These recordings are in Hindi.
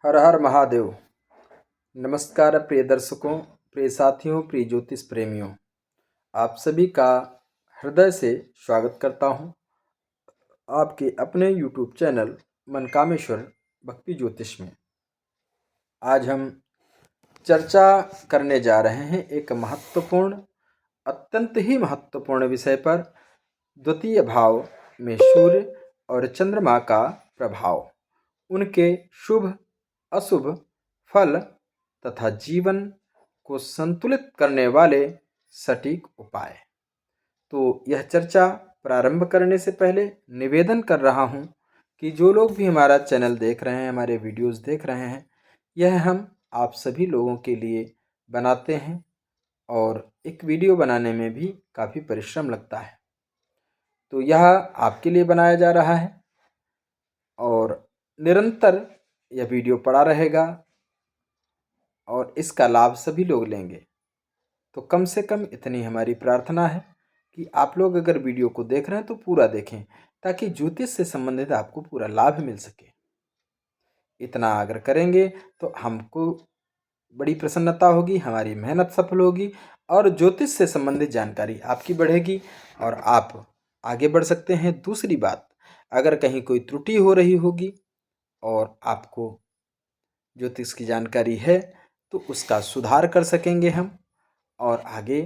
हर हर महादेव। नमस्कार प्रिय दर्शकों, प्रिय साथियों, प्रिय ज्योतिष प्रेमियों, आप सभी का हृदय से स्वागत करता हूं आपके अपने YouTube चैनल मनकामेश्वर भक्ति ज्योतिष में। आज हम चर्चा करने जा रहे हैं एक महत्वपूर्ण, अत्यंत ही महत्वपूर्ण विषय पर, द्वितीय भाव में सूर्य और चंद्रमा का प्रभाव, उनके शुभ अशुभ फल तथा जीवन को संतुलित करने वाले सटीक उपाय। तो यह चर्चा प्रारंभ करने से पहले निवेदन कर रहा हूं कि जो लोग भी हमारा चैनल देख रहे हैं, हमारे वीडियोस देख रहे हैं, यह हम आप सभी लोगों के लिए बनाते हैं और एक वीडियो बनाने में भी काफ़ी परिश्रम लगता है। तो यह आपके लिए बनाया जा रहा है और निरंतर यह वीडियो पड़ा रहेगा और इसका लाभ सभी लोग लेंगे। तो कम से कम इतनी हमारी प्रार्थना है कि आप लोग अगर वीडियो को देख रहे हैं तो पूरा देखें, ताकि ज्योतिष से संबंधित आपको पूरा लाभ मिल सके। इतना अगर करेंगे तो हमको बड़ी प्रसन्नता होगी, हमारी मेहनत सफल होगी और ज्योतिष से संबंधित जानकारी आपकी बढ़ेगी और आप आगे बढ़ सकते हैं। दूसरी बात, अगर कहीं कोई त्रुटि हो रही होगी और आपको ज्योतिष की जानकारी है तो उसका सुधार कर सकेंगे हम और आगे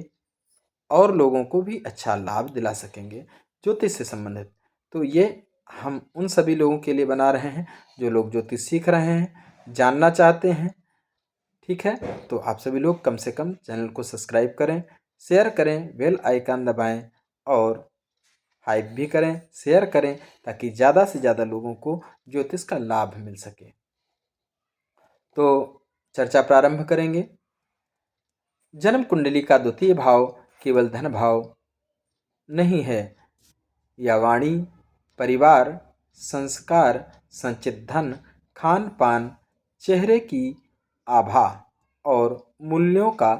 और लोगों को भी अच्छा लाभ दिला सकेंगे ज्योतिष से संबंधित। तो ये हम उन सभी लोगों के लिए बना रहे हैं जो लोग ज्योतिष सीख रहे हैं, जानना चाहते हैं। ठीक है, तो आप सभी लोग कम से कम चैनल को सब्सक्राइब करें, शेयर करें, बेल आइकन दबाएं और हाइप भी करें, शेयर करें, ताकि ज़्यादा से ज़्यादा लोगों को ज्योतिष का लाभ मिल सके। तो चर्चा प्रारंभ करेंगे। जन्म कुंडली का द्वितीय भाव केवल धन भाव नहीं है। यह वाणी, परिवार, संस्कार, संचित धन, खान पान, चेहरे की आभा और मूल्यों का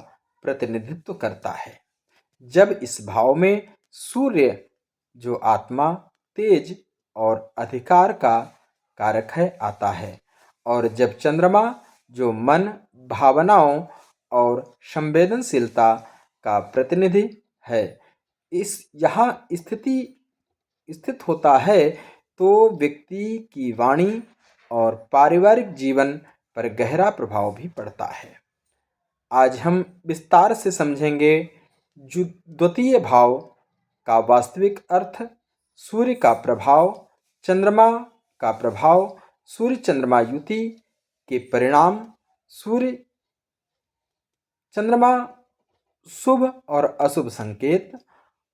प्रतिनिधित्व करता है। जब इस भाव में सूर्य, जो आत्मा, तेज और अधिकार का कारक है, आता है, और जब चंद्रमा, जो मन, भावनाओं और संवेदनशीलता का प्रतिनिधि है, इस यहाँ स्थित होता है, तो व्यक्ति की वाणी और पारिवारिक जीवन पर गहरा प्रभाव भी पड़ता है। आज हम विस्तार से समझेंगे द्वितीय भाव का वास्तविक अर्थ, सूर्य का प्रभाव, चंद्रमा का प्रभाव, सूर्य चंद्रमा युति के परिणाम, सूर्य चंद्रमा शुभ और अशुभ संकेत,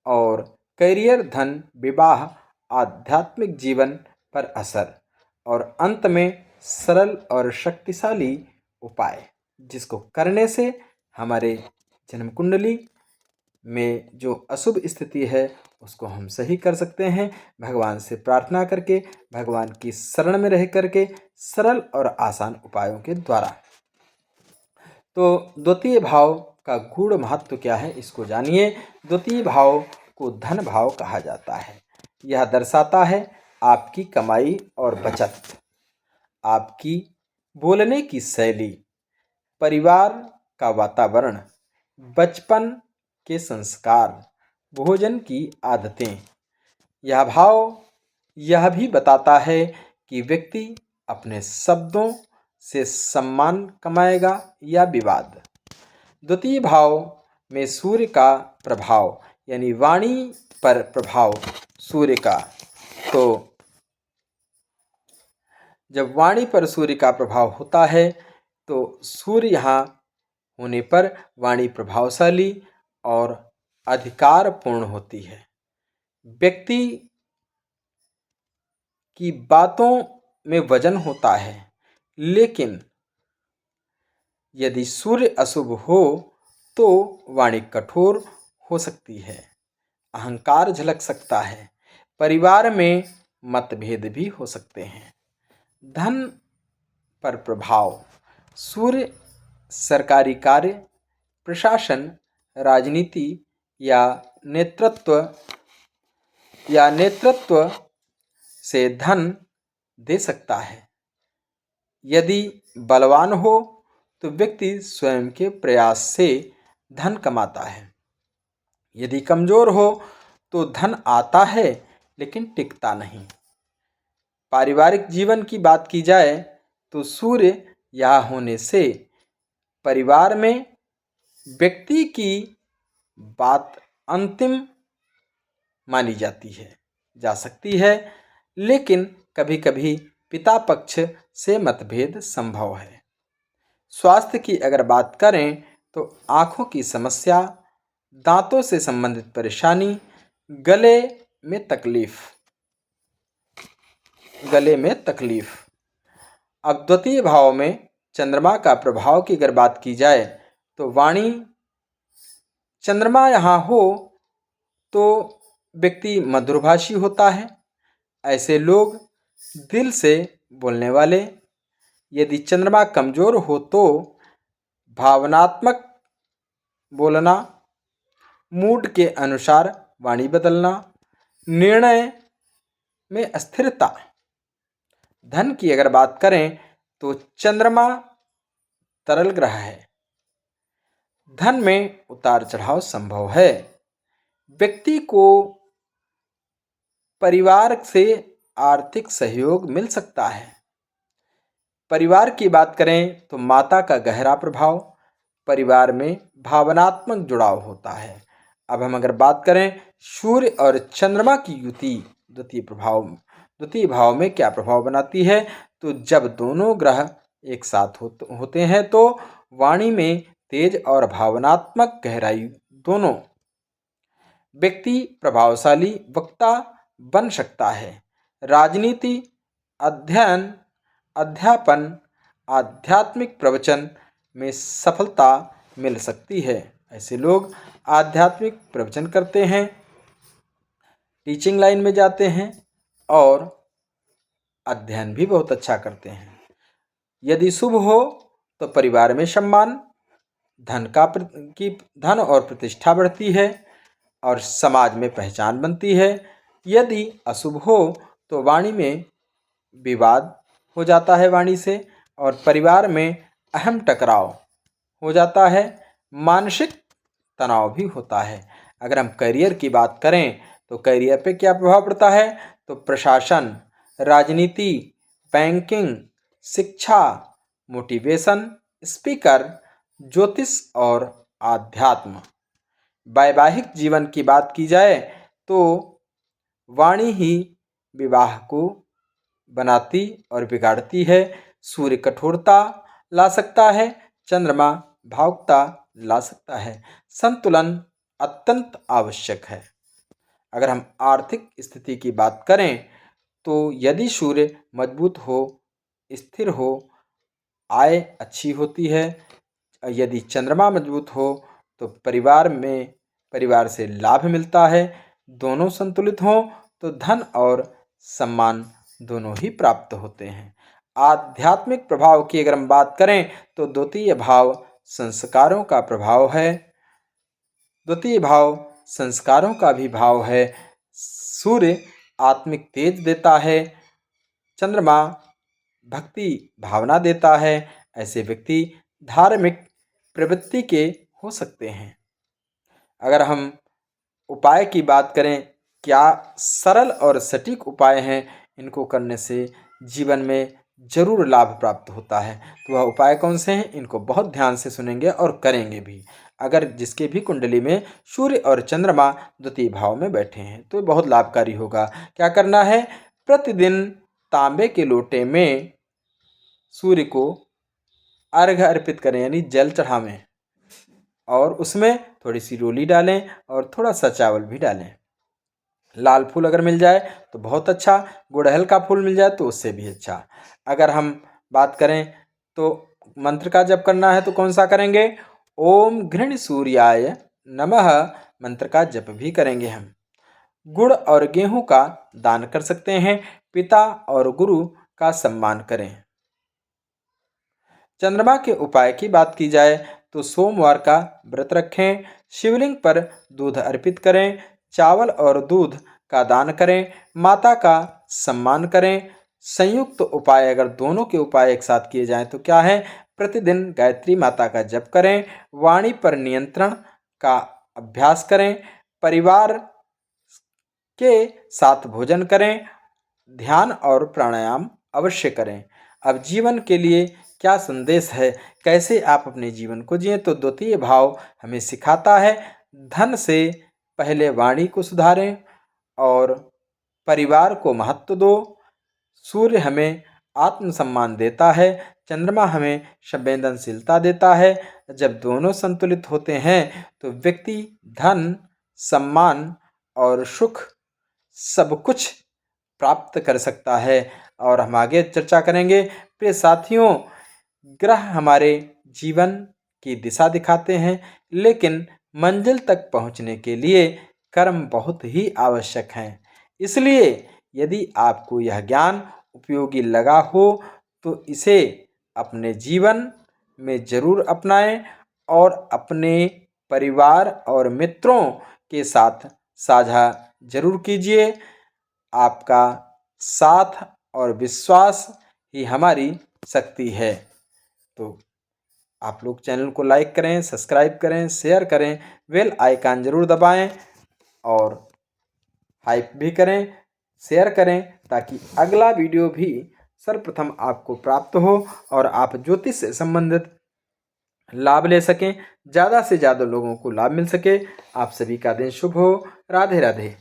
और करियर, धन, विवाह, आध्यात्मिक जीवन पर असर, और अंत में सरल और शक्तिशाली उपाय, जिसको करने से हमारे जन्म कुंडली में जो अशुभ स्थिति है उसको हम सही कर सकते हैं, भगवान से प्रार्थना करके, भगवान की शरण में रह करके, सरल और आसान उपायों के द्वारा। तो द्वितीय भाव का गूढ़ महत्व क्या है, इसको जानिए। द्वितीय भाव को धन भाव कहा जाता है। यह दर्शाता है आपकी कमाई और बचत, आपकी बोलने की शैली, परिवार का वातावरण, बचपन के संस्कार, भोजन की आदतें। यह भाव यह भी बताता है कि व्यक्ति अपने शब्दों से सम्मान कमाएगा या विवाद। द्वितीय भाव में सूर्य का प्रभाव, यानी वाणी पर प्रभाव सूर्य का, तो जब वाणी पर सूर्य का प्रभाव होता है तो सूर्य यहाँ होने पर वाणी प्रभावशाली और अधिकारपूर्ण होती है। व्यक्ति की बातों में वजन होता है, लेकिन यदि सूर्य अशुभ हो तो वाणी कठोर हो सकती है, अहंकार झलक सकता है, परिवार में मतभेद भी हो सकते हैं। धन पर प्रभाव, सूर्य सरकारी कार्य, प्रशासन, राजनीति या नेतृत्व से धन दे सकता है। यदि बलवान हो तो व्यक्ति स्वयं के प्रयास से धन कमाता है। यदि कमजोर हो तो धन आता है लेकिन टिकता नहीं। पारिवारिक जीवन की बात की जाए तो सूर्य यहाँ होने से परिवार में व्यक्ति की बात अंतिम मानी जा सकती है, लेकिन कभी कभी पिता पक्ष से मतभेद संभव है। स्वास्थ्य की अगर बात करें तो आँखों की समस्या, दांतों से संबंधित परेशानी, गले में तकलीफ। अब द्वितीय भाव में चंद्रमा का प्रभाव की अगर बात की जाए तो वाणी, चंद्रमा यहाँ हो तो व्यक्ति मधुरभाषी होता है। ऐसे लोग दिल से बोलने वाले। यदि चंद्रमा कमजोर हो तो भावनात्मक बोलना, मूड के अनुसार वाणी बदलना, निर्णय में अस्थिरता। धन की अगर बात करें तो चंद्रमा तरल ग्रह है, धन में उतार चढ़ाव संभव है। व्यक्ति को परिवार से आर्थिक सहयोग मिल सकता है। परिवार की बात करें तो माता का गहरा प्रभाव, परिवार में भावनात्मक जुड़ाव होता है। अब हम अगर बात करें सूर्य और चंद्रमा की युति द्वितीय भाव में क्या प्रभाव बनाती है, तो जब दोनों ग्रह एक साथ होते हैं तो वाणी में तेज और भावनात्मक गहराई दोनों। व्यक्ति प्रभावशाली वक्ता बन सकता है। राजनीति, अध्ययन, अध्यापन, आध्यात्मिक प्रवचन में सफलता मिल सकती है। ऐसे लोग आध्यात्मिक प्रवचन करते हैं, टीचिंग लाइन में जाते हैं और अध्ययन भी बहुत अच्छा करते हैं। यदि शुभ हो तो परिवार में सम्मान, धन और प्रतिष्ठा बढ़ती है और समाज में पहचान बनती है। यदि अशुभ हो तो वाणी में विवाद हो जाता है वाणी से, और परिवार में अहम टकराव हो जाता है, मानसिक तनाव भी होता है। अगर हम करियर की बात करें तो करियर पे क्या प्रभाव पड़ता है, तो प्रशासन, राजनीति, बैंकिंग, शिक्षा, मोटिवेशन, स्पीकर, ज्योतिष और आध्यात्म। वैवाहिक जीवन की बात की जाए तो वाणी ही विवाह को बनाती और बिगाड़ती है। सूर्य कठोरता ला सकता है, चंद्रमा भावुकता ला सकता है। संतुलन अत्यंत आवश्यक है। अगर हम आर्थिक स्थिति की बात करें तो यदि सूर्य मजबूत हो, स्थिर हो, आय अच्छी होती है। यदि चंद्रमा मजबूत हो तो परिवार से लाभ मिलता है। दोनों संतुलित हों तो धन और सम्मान दोनों ही प्राप्त होते हैं। आध्यात्मिक प्रभाव की अगर हम बात करें तो द्वितीय भाव संस्कारों का प्रभाव है। द्वितीय भाव संस्कारों का भी भाव है। सूर्य आत्मिक तेज देता है, चंद्रमा भक्ति भावना देता है। ऐसे व्यक्ति धार्मिक प्रवृत्ति के हो सकते हैं। अगर हम उपाय की बात करें, क्या सरल और सटीक उपाय हैं, इनको करने से जीवन में जरूर लाभ प्राप्त होता है। तो वह उपाय कौन से हैं, इनको बहुत ध्यान से सुनेंगे और करेंगे भी। अगर जिसके भी कुंडली में सूर्य और चंद्रमा द्वितीय भाव में बैठे हैं तो बहुत लाभकारी होगा। क्या करना है, प्रतिदिन तांबे के लोटे में सूर्य को अर्घ्य अर्पित करें, यानी जल चढ़ावें, और उसमें थोड़ी सी रोली डालें और थोड़ा सा चावल भी डालें। लाल फूल अगर मिल जाए तो बहुत अच्छा, गुड़हल का फूल मिल जाए तो उससे भी अच्छा। अगर हम बात करें तो मंत्र का जप करना है तो कौन सा करेंगे, ओम घृण सूर्याय नमः मंत्र का जप भी करेंगे हम। गुड़ और गेहूं का दान कर सकते हैं। पिता और गुरु का सम्मान करें। चंद्रमा के उपाय की बात की जाए तो सोमवार का व्रत रखें, शिवलिंग पर दूध अर्पित करें, चावल और दूध का दान करें, माता का सम्मान करें, संयुक्त उपाय, अगर दोनों के उपाय एक साथ किए जाएं तो क्या है? प्रतिदिन गायत्री माता का जप करें, वाणी पर नियंत्रण का अभ्यास करें, परिवार के साथ भोजन करें, ध्यान और प्राणायाम अवश्य करें। अब जीवन के लिए क्या संदेश है, कैसे आप अपने जीवन को जिएं? तो द्वितीय भाव हमें सिखाता है, धन से पहले वाणी को सुधारें और परिवार को महत्व दो। सूर्य हमें आत्मसम्मान देता है, चंद्रमा हमें संवेदनशीलता देता है। जब दोनों संतुलित होते हैं तो व्यक्ति धन, सम्मान और सुख सब कुछ प्राप्त कर सकता है। और हम आगे चर्चा करेंगे। प्रिय साथियों, ग्रह हमारे जीवन की दिशा दिखाते हैं, लेकिन मंजिल तक पहुंचने के लिए कर्म बहुत ही आवश्यक हैं। इसलिए यदि आपको यह ज्ञान उपयोगी लगा हो तो इसे अपने जीवन में जरूर अपनाएं और अपने परिवार और मित्रों के साथ साझा जरूर कीजिए। आपका साथ और विश्वास ही हमारी शक्ति है। तो आप लोग चैनल को लाइक करें, सब्सक्राइब करें, शेयर करें, बेल आइकन जरूर दबाएं और हाइप भी करें, शेयर करें, ताकि अगला वीडियो भी सर्वप्रथम आपको प्राप्त हो और आप ज्योतिष से संबंधित लाभ ले सकें, ज़्यादा से ज़्यादा लोगों को लाभ मिल सके। आप सभी का दिन शुभ हो। राधे राधे।